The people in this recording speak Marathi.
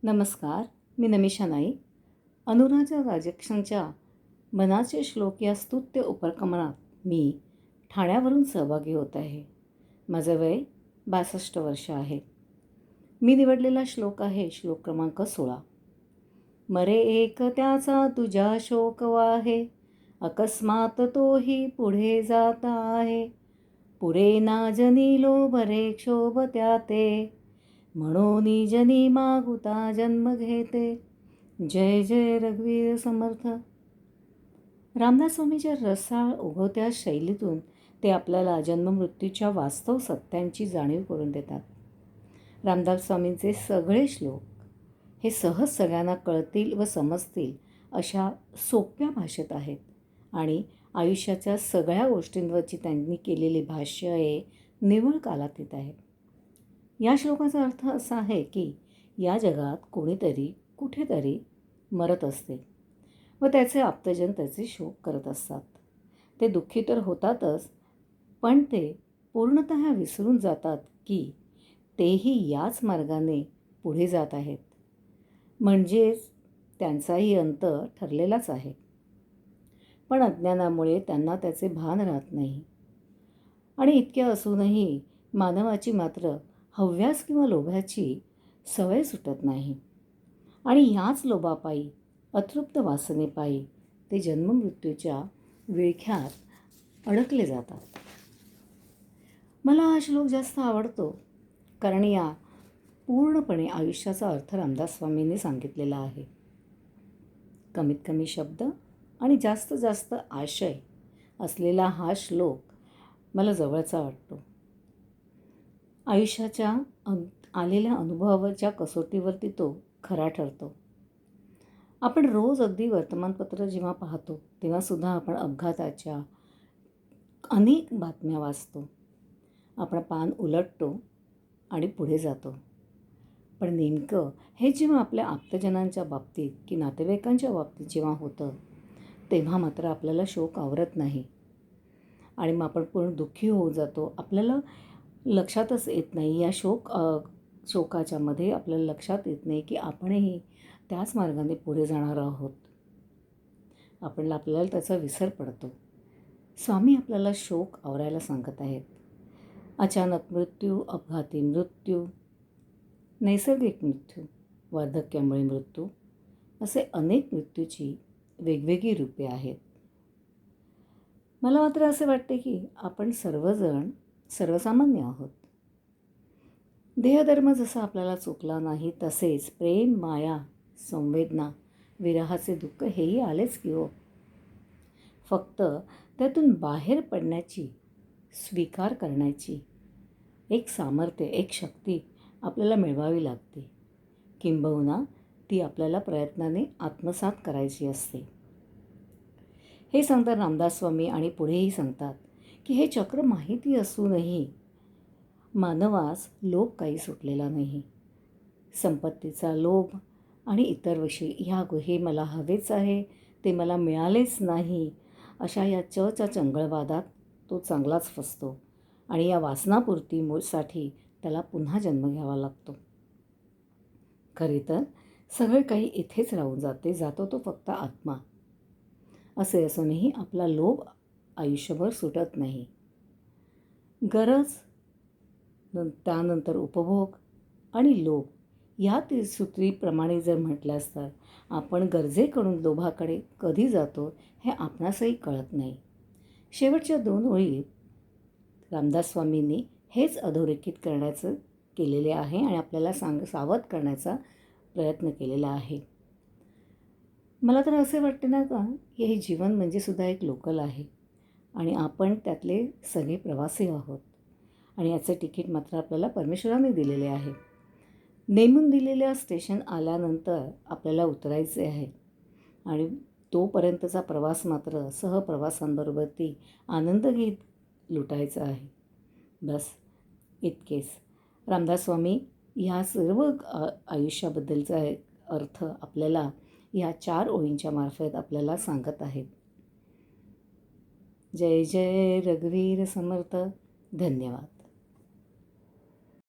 नमस्कार. मी नमिषा नाईक. अनुराधा राजक्षणच्या मनाचे श्लोक या स्तुत्य उपक्रमात मी ठाण्यावरून सहभागी होत आहे. माझं वय 62 वर्ष आहे. मी निवडलेला श्लोक आहे श्लोक क्रमांक 16. मरे एक त्याचा तुझ्या शोक वाहे, अकस्मात तोही पुढे जात आहे. पुरे ना जनी लोभरे क्षोभ त्याते, म्हणून जनी मागुता जन्म घेते. जय जय रघुवीर समर्थ. रामदास स्वामीच्या रसाळ ओघवत्या शैलीतून ते आपल्याला जन्ममृत्यूच्या वास्तव सत्यांची जाणीव करून देतात. रामदास स्वामींचे सगळे श्लोक हे सहज सगळ्यांना कळतील व समजतील अशा सोप्या भाषेत आहेत आणि आयुष्याच्या सगळ्या गोष्टींवरची त्यांनी केलेले भाष्य हे निव्वळ कालातीत आहे. या श्लोकाचा अर्थ असा आहे की या जगात कोणीतरी कुठेतरी मरत असते व त्याचे आप्तजन त्याचे शोक करत असतात. ते दुःखी तर होतातच, पण ते पूर्णतः विसरून जातात की तेही याच मार्गाने पुढे जात आहेत. म्हणजेच त्यांचाही अंत ठरलेलाच आहे. पण अज्ञानामुळे त्यांना त्याचे भान राहत नाही. आणि इतके असूनही मानवाची मात्र हव्यास किंवा लोभाची सवय सुटत नाही आणि ह्याच लोभापायी अतृप्त वासनेपायी ते जन्ममृत्यूच्या विळख्यात अडकले जातात. मला हा श्लोक जास्त आवडतो कारण या पूर्णपणे आयुष्याचा अर्थ रामदास स्वामींनी सांगितलेला आहे. कमीत कमी शब्द आणि जास्त जास्त आशय असलेला हा श्लोक मला जवळचा वाटतो. आयुष्याच्या आलेल्या अनुभवाच्या कसोटीवरती तो खरा ठरतो. आपण रोज अगदी वर्तमानपत्र जेव्हा पाहतो तेव्हासुद्धा आपण अपघाताच्या अनेक बातम्या वाचतो. आपण पान उलटतो आणि पुढे जातो. पण नेमकं हे जेव्हा आपल्या आप्तजनांच्या बाबतीत की नातेवाईकांच्या बाबतीत जेव्हा होतं तेव्हा मात्र आपल्याला शोक आवरत नाही आणि मग आपण पूर्ण दुःखी होऊन जातो. आपल्याला लक्षातच येत नाही या शोकाच्या मध्ये आपल्याला लक्षात येत नाही की आपणही त्याच मार्गाने पुढे जाणार आहोत. आपल्याला त्याचा विसर पडतो. स्वामी आपल्याला शोक आवरायला सांगत आहेत. अचानक मृत्यू, अपघाती मृत्यू, नैसर्गिक मृत्यू, वार्धक्यामुळे मृत्यू असे अनेक मृत्यूची वेगवेगळी रूपे आहेत. मला मात्र असे वाटते की आपण सर्वजण सर्वसामान्य आहोत. देहधर्म जसा आपल्याला चुकला नाही तसेच प्रेम, माया, संवेदना, विरहाचे दुःख हेही आलेच की हो. फक्त त्यातून बाहेर पडण्याची, स्वीकार करण्याची एक सामर्थ्य, एक शक्ती आपल्याला मिळवावी लागते. किंबहुना ती आपल्याला प्रयत्नाने आत्मसात करायची असते. हे सांगतात रामदास स्वामी आणि पुढेही सांगतात की हे चक्र माहिती असूनही मानवास लोभ काही सुटलेला नाही. संपत्तीचा लोभ आणि इतर विषयी हे मला हवेच आहे, ते मला मिळालेच नाही, अशा या चच्या चंगळवादात तो चांगलाच फसतो आणि या वासनापूर्तीसाठी त्याला पुन्हा जन्म घ्यावा लागतो. खरे तर सगळे काही इथेच राहून जातो तो फक्त आत्मा. असे असूनही आपला लोभ आयुष्यभर सुटत नाही. गरज, त्यानंतर उपभोग आणि लोभ या त्रिसूत्रीप्रमाणे जर म्हटल्यास तर आपण गरजेकडून लोभाकडे कधी जातो हे आपणासही कळत नाही. शेवटच्या 2 ओळीत रामदास स्वामींनी हेच अधोरेखित करण्याचं केलेले आहे आणि आपल्याला सावध करण्याचा प्रयत्न केलेला आहे. मला तर असे वाटते ना का की हे जीवन म्हणजे सुद्धा एक लोकल आहे आणि आपण त्यातले सगळे प्रवासी आहोत आणि याचे तिकीट मात्र आपल्याला परमेश्वराने दिलेले आहे. नेमून दिलेल्या स्टेशन आल्यानंतर आपल्याला उतरायचे आहे आणि तोपर्यंतचा प्रवास मात्र सहप्रवासांबरोबर ती आनंद घेत लुटायचा आहे. बस इतकेच. रामदास स्वामी ह्या सर्व आयुष्याबद्दलचा अर्थ आपल्याला या 4 ओळींच्या मार्फत आपल्याला सांगत आहेत. जय जय रघुवीर समर्थ. धन्यवाद.